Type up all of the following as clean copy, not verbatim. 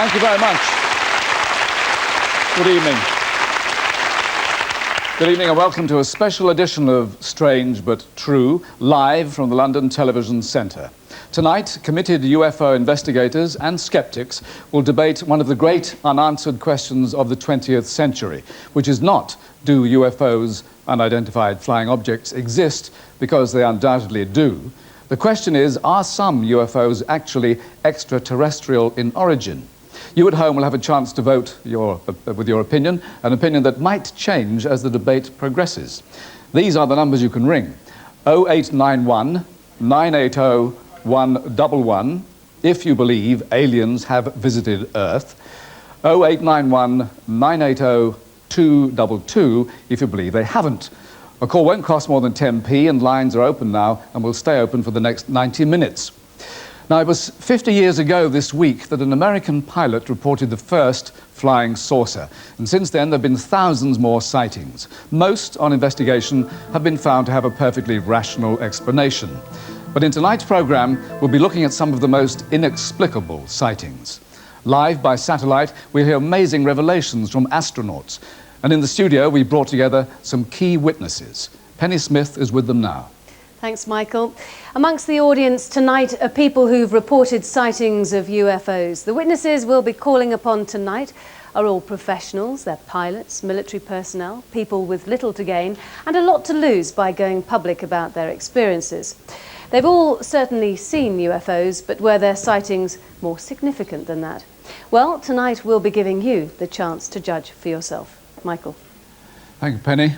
Thank you very much. Good evening. Good evening and welcome to a special edition of Strange But True, live from the London Television Centre. Tonight, committed UFO investigators and skeptics will debate one of the great unanswered questions of the 20th century, which is not, do UFOs, unidentified flying objects, exist, because they undoubtedly do. The question is, are some UFOs actually extraterrestrial in origin? You at home will have a chance to vote with your opinion, an opinion that might change as the debate progresses. These are the numbers you can ring. 0891 980 111 if you believe aliens have visited Earth. 0891 980 222 if you believe they haven't. A call won't cost more than 10p and lines are open now and will stay open for the next 90 minutes. Now, it was 50 years ago this week that an American pilot reported the first flying saucer. And since then, there have been thousands more sightings. Most, on investigation, have been found to have a perfectly rational explanation. But in tonight's programme, we'll be looking at some of the most inexplicable sightings. Live by satellite, we'll hear amazing revelations from astronauts. And in the studio, we brought together some key witnesses. Penny Smith is with them now. Thanks, Michael. Amongst the audience tonight are people who've reported sightings of UFOs. The witnesses we'll be calling upon tonight are all professionals. They're pilots, military personnel, people with little to gain and a lot to lose by going public about their experiences. They've all certainly seen UFOs, but were their sightings more significant than that? Well, tonight we'll be giving you the chance to judge for yourself. Michael. Thank you, Penny.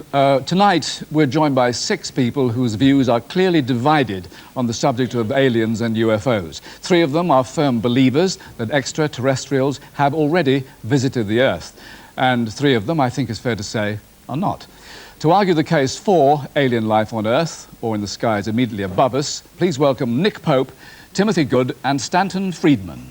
Tonight, we're joined by 6 people whose views are clearly divided on the subject of aliens and UFOs. 3 of them are firm believers that extraterrestrials have already visited the Earth. And 3 of them, I think it's fair to say, are not. To argue the case for alien life on Earth, or in the skies immediately above us, please welcome Nick Pope, Timothy Good and Stanton Friedman.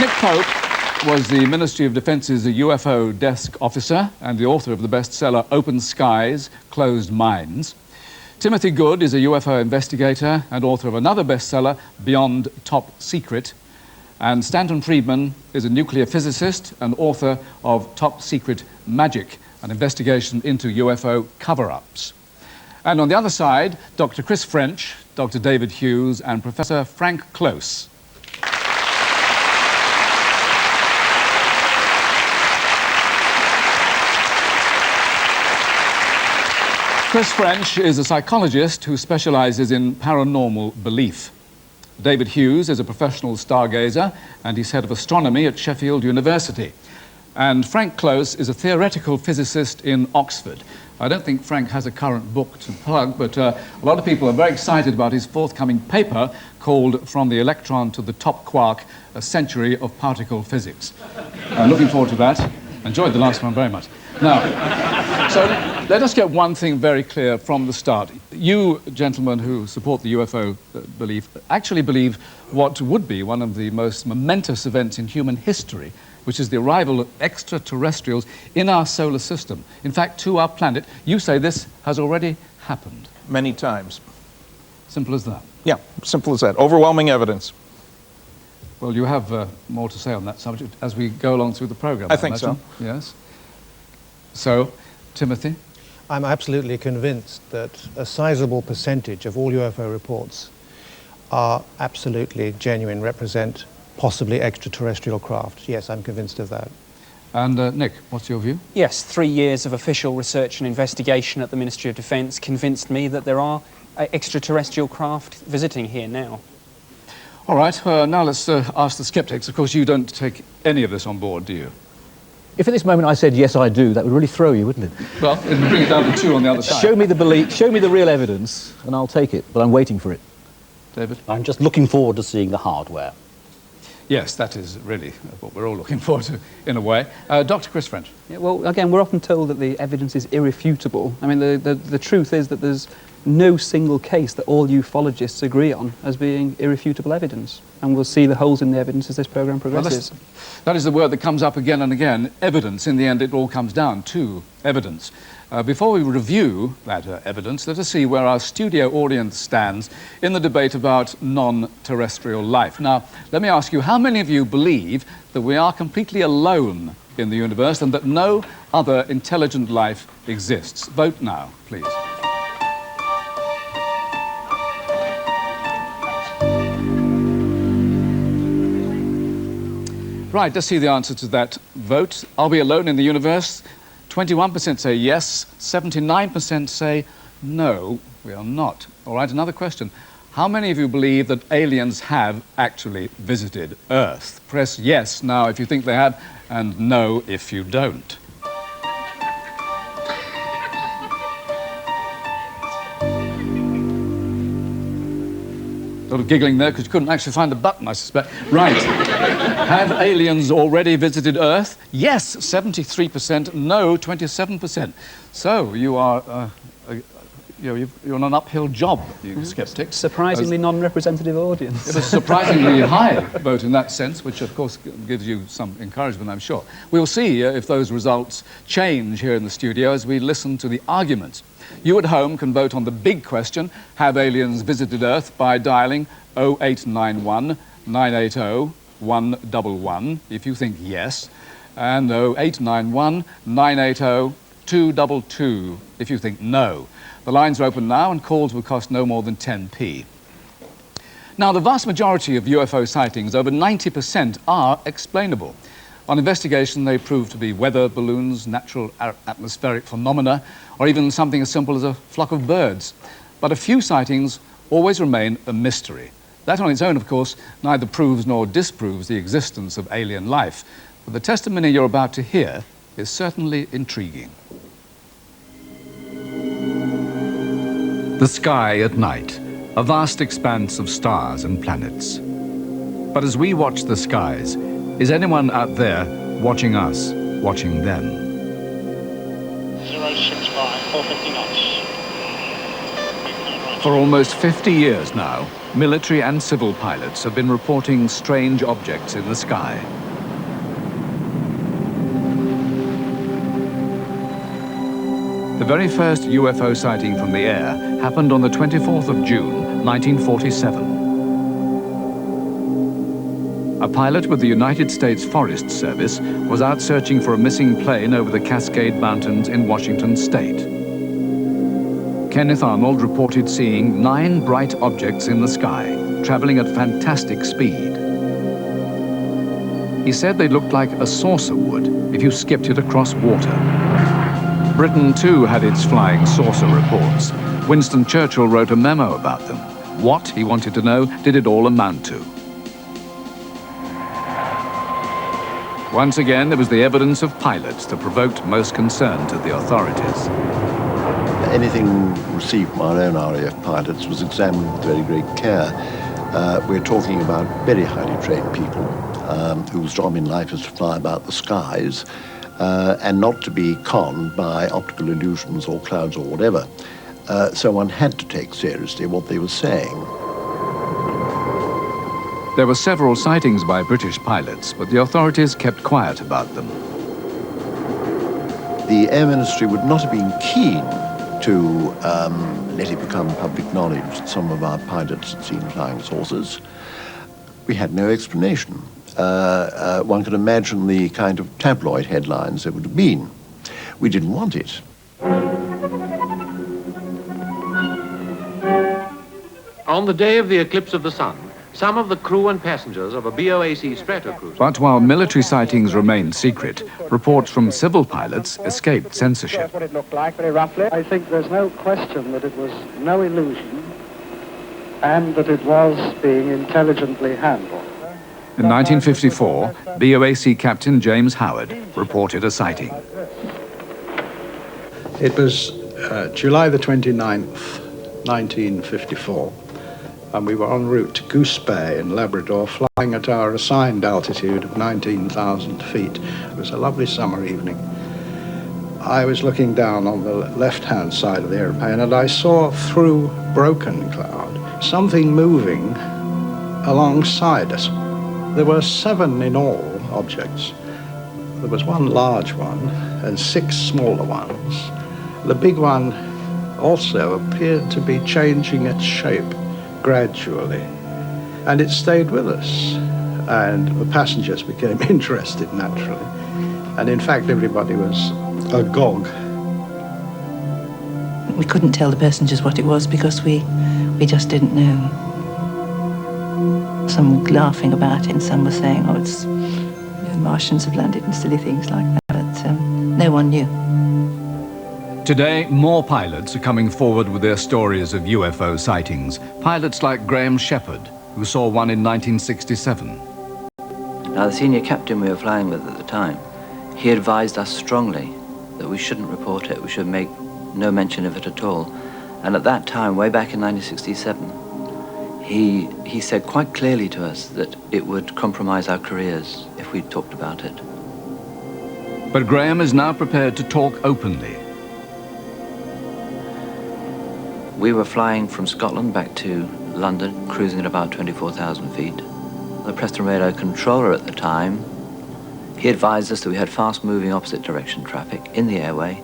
Nick Pope was the Ministry of Defence's UFO desk officer and the author of the bestseller Open Skies, Closed Minds. Timothy Good is a UFO investigator and author of another bestseller, Beyond Top Secret. And Stanton Friedman is a nuclear physicist and author of Top Secret Magic, an investigation into UFO cover-ups. And on the other side, Dr. Chris French, Dr. David Hughes and Professor Frank Close. Chris French is a psychologist who specializes in paranormal belief. David Hughes is a professional stargazer and he's head of astronomy at Sheffield University. And Frank Close is a theoretical physicist in Oxford. I don't think Frank has a current book to plug, but a lot of people are very excited about his forthcoming paper called From the Electron to the Top Quark, A Century of Particle Physics. I'm looking forward to that. Enjoyed the last one very much. Now, so let us get one thing very clear from the start. You, gentlemen who support the UFO belief, actually believe what would be one of the most momentous events in human history, which is the arrival of extraterrestrials in our solar system. In fact, to our planet. You say this has already happened. Many times. Simple as that. Yeah, simple as that. Overwhelming evidence. Well, you have more to say on that subject as we go along through the program. I think so. Yes. So, Timothy? I'm absolutely convinced that a sizable percentage of all UFO reports are absolutely genuine, represent possibly extraterrestrial craft. Yes, I'm convinced of that. And Nick, what's your view? Yes, 3 years of official research and investigation at the Ministry of Defence convinced me that there are extraterrestrial craft visiting here now. All right, now let's ask the skeptics. Of course, you don't take any of this on board, do you? If at this moment I said, yes, I do, that would really throw you, wouldn't it? Well, it would bring it down to 2 on the other side. Show me the belief, show me the real evidence, and I'll take it, but I'm waiting for it. David? I'm just looking forward to seeing the hardware. Yes, that is really what we're all looking forward to, in a way. Dr. Chris French? Yeah, well, again, we're often told that the evidence is irrefutable. I mean, the truth is that there's no single case that all ufologists agree on as being irrefutable evidence. And we'll see the holes in the evidence as this programme progresses. Well, that is the word that comes up again and again, evidence. In the end, it all comes down to evidence. Before we review that evidence, let us see where our studio audience stands in the debate about non-terrestrial life. Now, let me ask you, how many of you believe that we are completely alone in the universe and that no other intelligent life exists? Vote now, please. Right, let's see the answer to that vote. Are we alone in the universe? 21% say yes, 79% say no, we are not. All right, another question. How many of you believe that aliens have actually visited Earth? Press yes now if you think they have, and no if you don't. Sort of giggling there because you couldn't actually find the button, I suspect. Right. Have aliens already visited Earth? Yes, 73%. No, 27%. So you are, you're on an uphill job, you skeptics. Surprisingly non-representative audience. It was a surprisingly high vote in that sense, which of course gives you some encouragement, I'm sure. We'll see if those results change here in the studio as we listen to the arguments. You at home can vote on the big question, have aliens visited Earth, by dialing 0891 980 111 if you think yes, and 0891 980 222 if you think no. The lines are open now and calls will cost no more than 10p. Now, the vast majority of UFO sightings, over 90%, are explainable. On investigation, they prove to be weather balloons, natural atmospheric phenomena, or even something as simple as a flock of birds. But a few sightings always remain a mystery. That on its own, of course, neither proves nor disproves the existence of alien life. But the testimony you're about to hear is certainly intriguing. The sky at night, a vast expanse of stars and planets. But as we watch the skies, is anyone out there watching us, watching them? 065, 450 knots. For almost 50 years now, military and civil pilots have been reporting strange objects in the sky. The very first UFO sighting from the air happened on the 24th of June, 1947. A pilot with the United States Forest Service was out searching for a missing plane over the Cascade Mountains in Washington state. Kenneth Arnold reported seeing 9 bright objects in the sky, traveling at fantastic speed. He said they looked like a saucer would if you skipped it across water. Britain too had its flying saucer reports. Winston Churchill wrote a memo about them. What, he wanted to know, did it all amount to? Once again, there was the evidence of pilots that provoked most concern to the authorities. Anything received from our own RAF pilots was examined with very great care. We're talking about very highly trained people whose job in life is to fly about the skies and not to be conned by optical illusions or clouds or whatever. So one had to take seriously what they were saying. There were several sightings by British pilots, but the authorities kept quiet about them. The Air Ministry would not have been keen to let it become public knowledge that some of our pilots had seen flying saucers. We had no explanation. One could imagine the kind of tabloid headlines there would have been. We didn't want it. On the day of the eclipse of the sun, some of the crew and passengers of a BOAC Stratocruiser... But while military sightings remained secret, reports from civil pilots escaped censorship. That's what it looked like, very roughly. I think there's no question that it was no illusion and that it was being intelligently handled. In 1954, BOAC Captain James Howard reported a sighting. It was July the 29th, 1954. And we were en route to Goose Bay in Labrador, flying at our assigned altitude of 19,000 feet. It was a lovely summer evening. I was looking down on the left-hand side of the airplane, and I saw through broken cloud something moving alongside us. There were 7 in all objects. There was one large one and 6 smaller ones. The big one also appeared to be changing its shape gradually, and it stayed with us. And the passengers became interested, naturally. And in fact, everybody was agog. We couldn't tell the passengers what it was because we just didn't know. Some were laughing about it and some were saying, oh, it's Martians have landed and silly things like that, but no one knew. Today, more pilots are coming forward with their stories of UFO sightings. Pilots like Graham Shepherd, who saw one in 1967. Now, the senior captain we were flying with at the time, he advised us strongly that we shouldn't report it, we should make no mention of it at all. And at that time, way back in 1967, he said quite clearly to us that it would compromise our careers if we talked about it. But Graham is now prepared to talk openly. We were flying from Scotland back to London, cruising at about 24,000 feet. The Preston radar controller at the time, he advised us that we had fast-moving opposite direction traffic in the airway,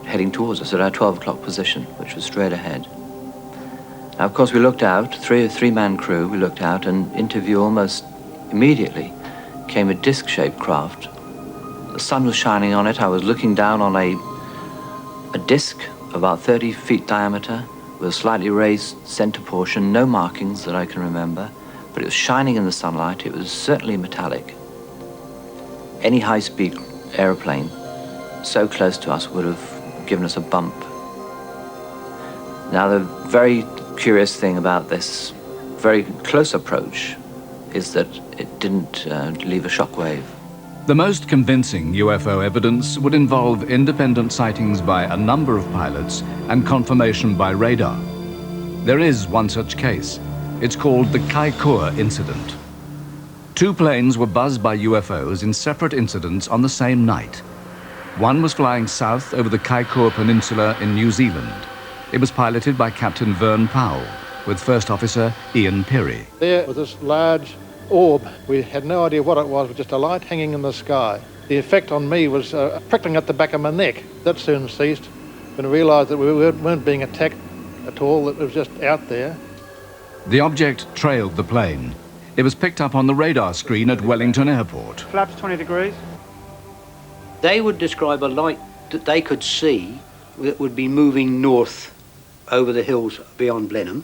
heading towards us at our 12 o'clock position, which was straight ahead. Now, of course, we looked out, three-man crew, we looked out, and into view almost immediately came a disc-shaped craft. The sun was shining on it. I was looking down on a disc about 30 feet diameter with a slightly raised center portion, no markings that I can remember, but it was shining in the sunlight. It was certainly metallic. Any high-speed airplane so close to us would have given us a bump. Now, the very curious thing about this very close approach is that it didn't leave a shockwave. The most convincing UFO evidence would involve independent sightings by a number of pilots and confirmation by radar. There is one such case. It's called the Kaikoura incident. Two planes were buzzed by UFOs in separate incidents on the same night. One was flying south over the Kaikoura Peninsula in New Zealand. It was piloted by Captain Vern Powell, with First Officer Ian Peary. There was this large orb. We had no idea what it was just a light hanging in the sky. The effect on me was prickling at the back of my neck. That soon ceased when I realised that we weren't being attacked at all, it was just out there. The object trailed the plane. It was picked up on the radar screen at Wellington Airport. Flaps 20 degrees. They would describe a light that they could see that would be moving north over the hills beyond Blenheim,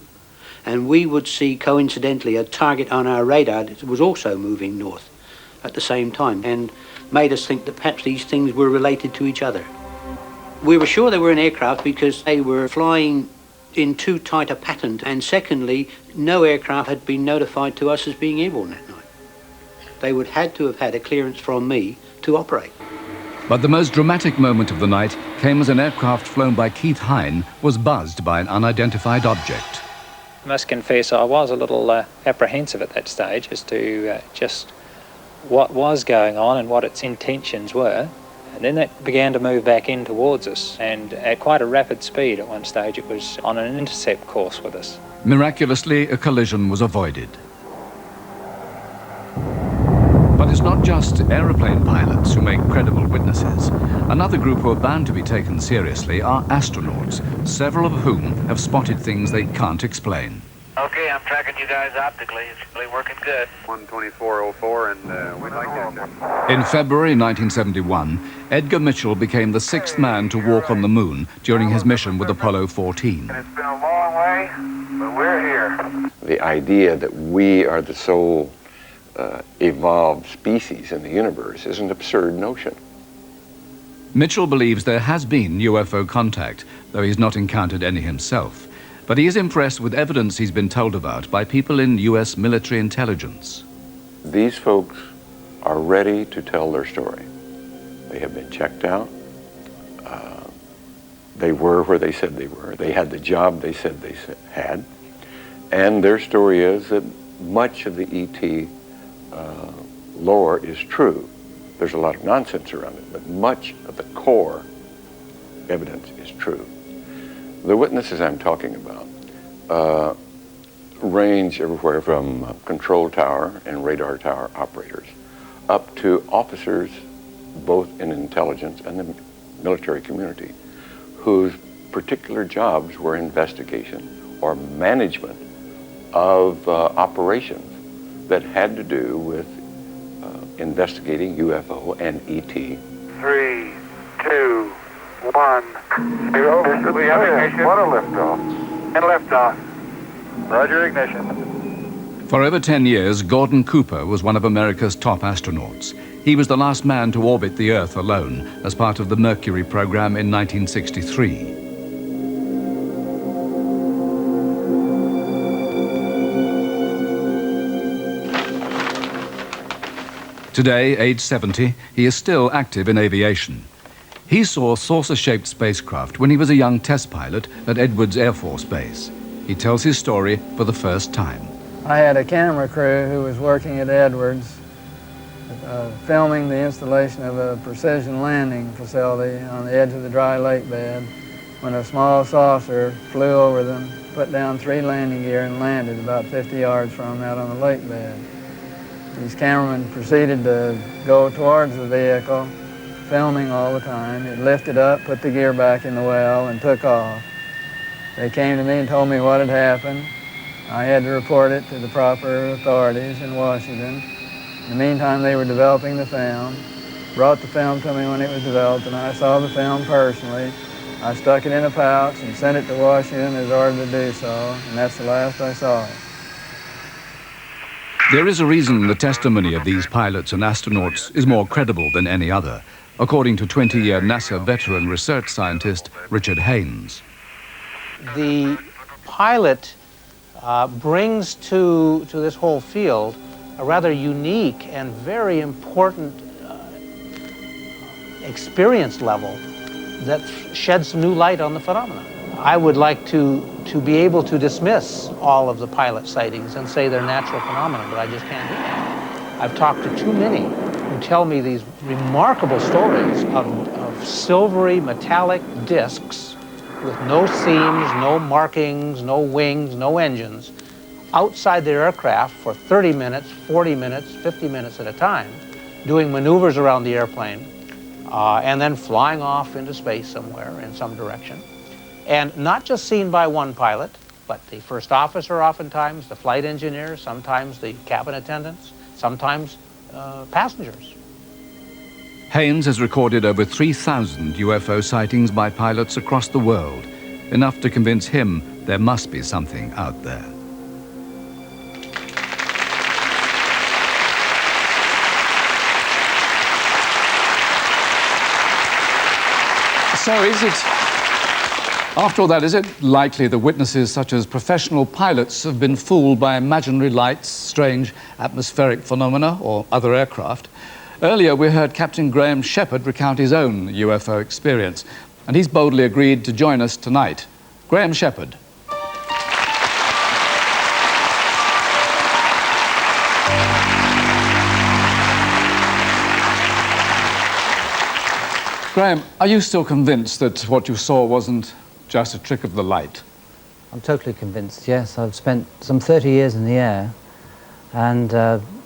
and we would see coincidentally a target on our radar that was also moving north at the same time, and made us think that perhaps these things were related to each other. We were sure they were an aircraft because they were flying in too tight a pattern, and secondly, no aircraft had been notified to us as being airborne that night. They would had to have had a clearance from me to operate. But the most dramatic moment of the night came as an aircraft flown by Keith Hine was buzzed by an unidentified object. I must confess I was a little apprehensive at that stage as to just what was going on and what its intentions were. And then that began to move back in towards us, and at quite a rapid speed. At one stage it was on an intercept course with us. Miraculously, a collision was avoided. But it's not just aeroplane pilots who make credible witnesses. Another group who are bound to be taken seriously are astronauts, several of whom have spotted things they can't explain. Okay, I'm tracking you guys optically. It's really working good. 12404, and we'd like that. In February 1971, Edgar Mitchell became the sixth man to walk on the moon during his mission with Apollo 14. It's been a long way, but we're here. The idea that we are the sole evolved species in the universe is an absurd notion. Mitchell believes there has been UFO contact, though he's not encountered any himself. But he is impressed with evidence he's been told about by people in US military intelligence. These folks are ready to tell their story. They have been checked out. They were where they said they were. They had the job they said they had. And their story is that much of the ET lore is true. There's a lot of nonsense around it, but much of the core evidence is true. The witnesses I'm talking about range everywhere from control tower and radar tower operators up to officers both in intelligence and the military community whose particular jobs were investigation or management of operations that had to do with investigating UFO and ET. 3, 2, 1, 0. We have ignition. What a liftoff. And liftoff. Roger, ignition. For over 10 years, Gordon Cooper was one of America's top astronauts. He was the last man to orbit the Earth alone as part of the Mercury program in 1963. Today, age 70, he is still active in aviation. He saw saucer-shaped spacecraft when he was a young test pilot at Edwards Air Force Base. He tells his story for the first time. I had a camera crew who was working at Edwards, filming the installation of a precision landing facility on the edge of the dry lake bed when a small saucer flew over them, put down 3 landing gear and landed about 50 yards from them out on the lake bed. These cameramen proceeded to go towards the vehicle, filming all the time. It lifted up, put the gear back in the well, and took off. They came to me and told me what had happened. I had to report it to the proper authorities in Washington. In the meantime, they were developing the film, brought the film to me when it was developed, and I saw the film personally. I stuck it in a pouch and sent it to Washington as ordered to do so, and that's the last I saw it. There is a reason the testimony of these pilots and astronauts is more credible than any other, according to 20-year NASA veteran research scientist Richard Haynes. The pilot brings to this whole field a rather unique and very important experience level that sheds some new light on the phenomenon. I would like to be able to dismiss all of the pilot sightings and say they're natural phenomena, but I just can't do that. I've talked to too many who tell me these remarkable stories of silvery metallic discs with no seams, no markings, no wings, no engines, outside their aircraft for 30 minutes, 40 minutes, 50 minutes at a time, doing maneuvers around the airplane, and then flying off into space somewhere in some direction. And not just seen by one pilot, but the first officer oftentimes, the flight engineer, sometimes the cabin attendants, sometimes passengers. Haynes has recorded over 3,000 UFO sightings by pilots across the world, enough to convince him there must be something out there. So is it, after all that, is it likely that witnesses such as professional pilots have been fooled by imaginary lights, strange atmospheric phenomena, or other aircraft? Earlier, we heard Captain Graham Shepherd recount his own UFO experience, and he's boldly agreed to join us tonight. Graham Shepherd. Graham, are you still convinced that what you saw wasn't just a trick of the light? I'm totally convinced, yes. I've spent some 30 years in the air, and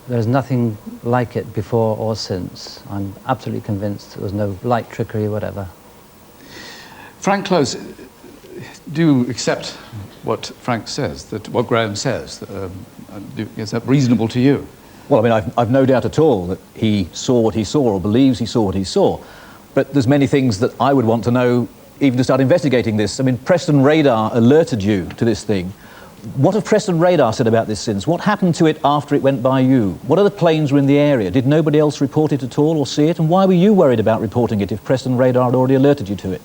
there's nothing like it before or since. I'm absolutely convinced there was no light trickery, whatever. Frank Close, do you accept what Frank says, that what Graham says? Is that reasonable to you? Well, I mean, I've no doubt at all that he saw what he saw, or believes he saw what he saw. But there's many things that I would want to know, even to start investigating this. I mean, Preston Radar alerted you to this thing. What have Preston Radar said about this since? What happened to it after it went by you? What other planes were in the area? Did nobody else report it at all or see it? And why were you worried about reporting it if Preston Radar had already alerted you to it?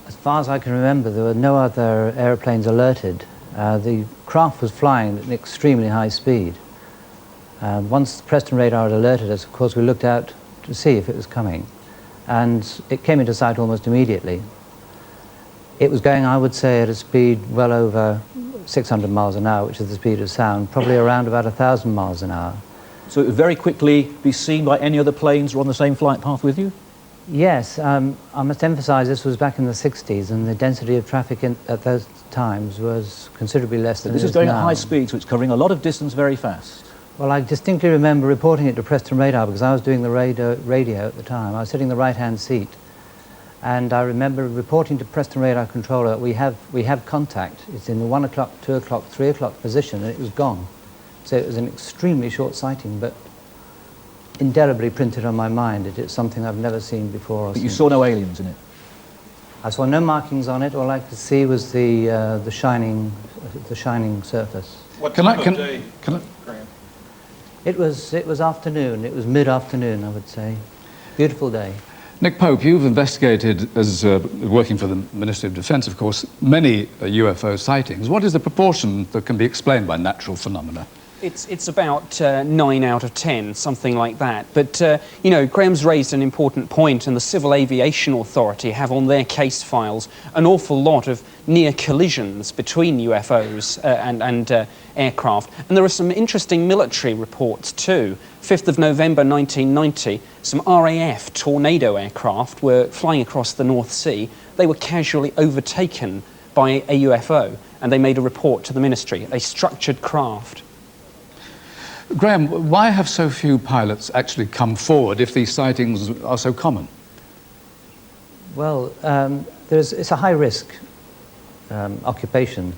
As far as I can remember, there were no other airplanes alerted. The craft was flying at an extremely high speed. Once Preston Radar had alerted us, of course, we looked out to see if it was coming. And it came into sight almost immediately. It was going, I would say, at a speed well over 600 miles an hour, which is the speed of sound, probably around about 1,000 miles an hour. So it would very quickly be seen by any other planes who were on the same flight path with you? Yes, I must emphasize this was back in the 60s, and the density of traffic at those times was considerably less than it is now. This is going at high speed, so it's covering a lot of distance very fast. Well, I distinctly remember reporting it to Preston Radar because I was doing the radio at the time. I was sitting in the right-hand seat, And I remember reporting to Preston Radar Controller, we have contact. It's in the 1 o'clock, 2 o'clock, 3 o'clock position, and it was gone. So it was an extremely short sighting, but indelibly printed on my mind. It's something I've never seen before. But you saw no aliens in it? I saw no markings on it. All I could see was the shining surface. What time of day, Graham? It was afternoon. It was mid-afternoon, I would say. Beautiful day. Nick Pope, you've investigated, as working for the Ministry of Defence, of course, many UFO sightings. What is the proportion that can be explained by natural phenomena? It's about 9 out of 10, something like that. But, you know, Graham's raised an important point, and the Civil Aviation Authority have on their case files an awful lot of near collisions between UFOs and aircraft. And there are some interesting military reports too. 5th of November 1990, some RAF Tornado aircraft were flying across the North Sea. They were casually overtaken by a UFO, and they made a report to the ministry, a structured craft. Graham, why have so few pilots actually come forward if these sightings are so common? Well, it's a high-risk occupation.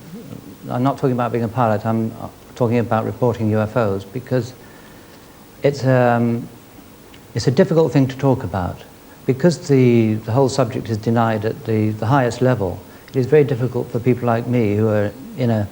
I'm not talking about being a pilot, I'm talking about reporting UFOs, because it's a difficult thing to talk about. Because the whole subject is denied at the highest level, it is very difficult for people like me who are in a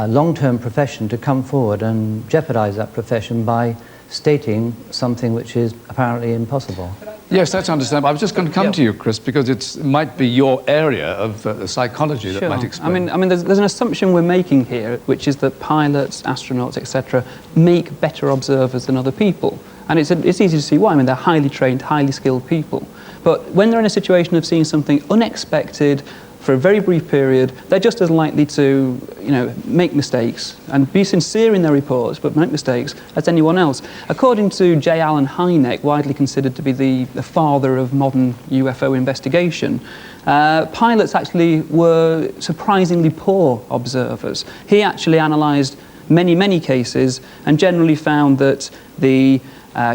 long-term profession to come forward and jeopardize that profession by stating something which is apparently impossible. Yes, that's understandable. I was just going to come to you, Chris, because it might be your area of psychology that might explain. I mean, there's an assumption we're making here, which is that pilots, astronauts, etc., make better observers than other people. And it's easy to see why. I mean, they're highly trained, highly skilled people. But when they're in a situation of seeing something unexpected, for a very brief period, they're just as likely to, you know, make mistakes and be sincere in their reports, but make mistakes as anyone else. According to J. Allen Hynek, widely considered to be the father of modern UFO investigation, pilots actually were surprisingly poor observers. He actually analysed many cases and generally found that the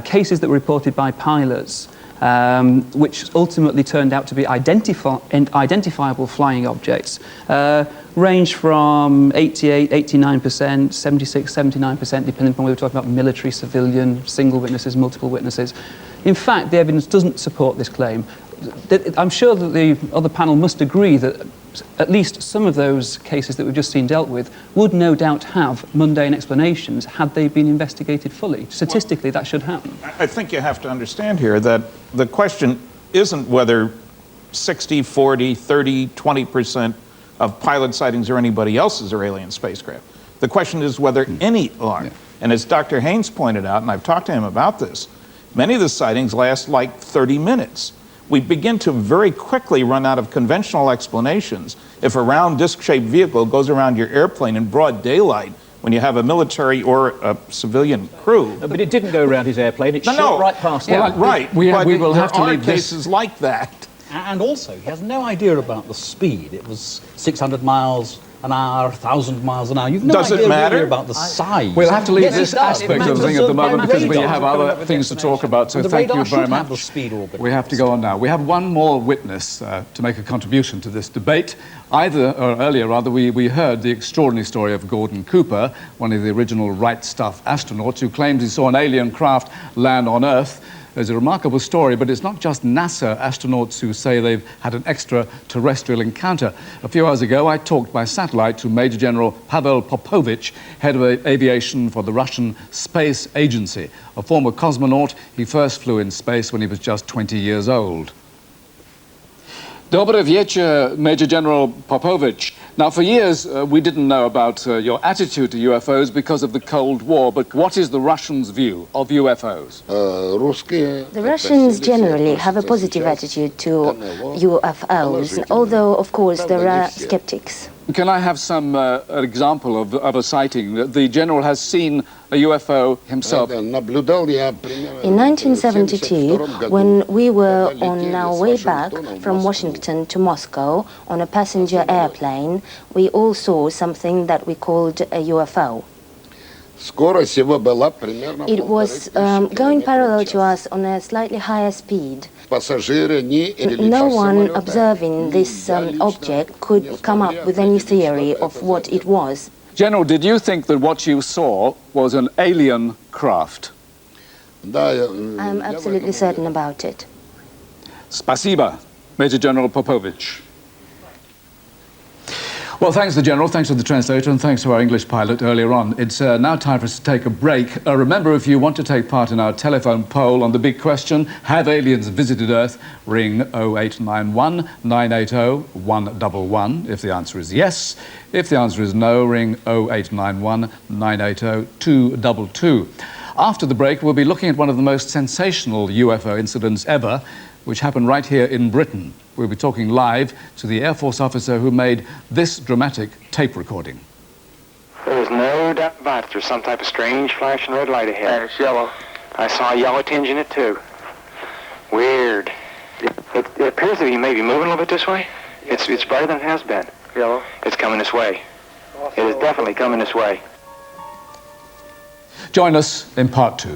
cases that were reported by pilots which ultimately turned out to be identifiable flying objects, range from 88, 89%, 76, 79%, depending upon whether we're talking about military, civilian, single witnesses, multiple witnesses. In fact, the evidence doesn't support this claim. I'm sure that the other panel must agree that at least some of those cases that we've just seen dealt with would no doubt have mundane explanations had they been investigated fully. Statistically, that should happen. I think you have to understand here that the question isn't whether 60, 40, 30, 20% of pilot sightings are anybody else's or alien spacecraft. The question is whether any are. And as Dr. Haynes pointed out, and I've talked to him about this, many of the sightings last like 30 minutes. We begin to very quickly run out of conventional explanations if a round disc-shaped vehicle goes around your airplane in broad daylight when you have a military or a civilian crew. But it didn't go around his airplane, it shot right past him. Right, we will have to leave cases like that. And also, he has no idea about the speed. It was 600 miles an hour, 1,000 miles an hour. You've no idea really about the size. We'll have to leave this aspect of the thing at the moment because we have other things to talk about, so thank you very much. We have to go on now. We have one more witness to make a contribution to this debate. Earlier, we heard the extraordinary story of Gordon Cooper, one of the original Right Stuff astronauts, who claims he saw an alien craft land on Earth. There's a remarkable story, but it's not just NASA astronauts who say they've had an extraterrestrial encounter. A few hours ago, I talked by satellite to Major General Pavel Popovich, head of aviation for the Russian Space Agency. A former cosmonaut, he first flew in space when he was just 20 years old. Dobry wieczór, Major General Popovich. Now, for years, we didn't know about your attitude to UFOs because of the Cold War, but what is the Russians' view of UFOs? The Russians generally have a positive attitude to UFOs, although, of course, there are skeptics. Can I have some example of a sighting? The general has seen a UFO himself. In 1972, when we were on our way back from Washington to Moscow on a passenger airplane, we all saw something that we called a UFO. It was going parallel to us on a slightly higher speed, No one observing this object could come up with any theory of what it was. General, did you think that what you saw was an alien craft? I'm absolutely certain about it. Spasiba, Major General Popovich. Well, thanks to the General, thanks to the translator, and thanks to our English pilot earlier on. It's now time for us to take a break. Remember, if you want to take part in our telephone poll on the big question, have aliens visited Earth, ring 0891 980 111 if the answer is yes. If the answer is no, ring 0891 980 222. After the break, we'll be looking at one of the most sensational UFO incidents ever, which happened right here in Britain. We'll be talking live to the Air Force officer who made this dramatic tape recording. There's no doubt about it. There's some type of strange flashing red light ahead. And it's yellow. I saw a yellow tinge in it, too. Weird. It appears to be maybe moving a little bit this way. It's brighter than it has been. Yellow. It's coming this way. It is definitely coming this way. Join us in part 2.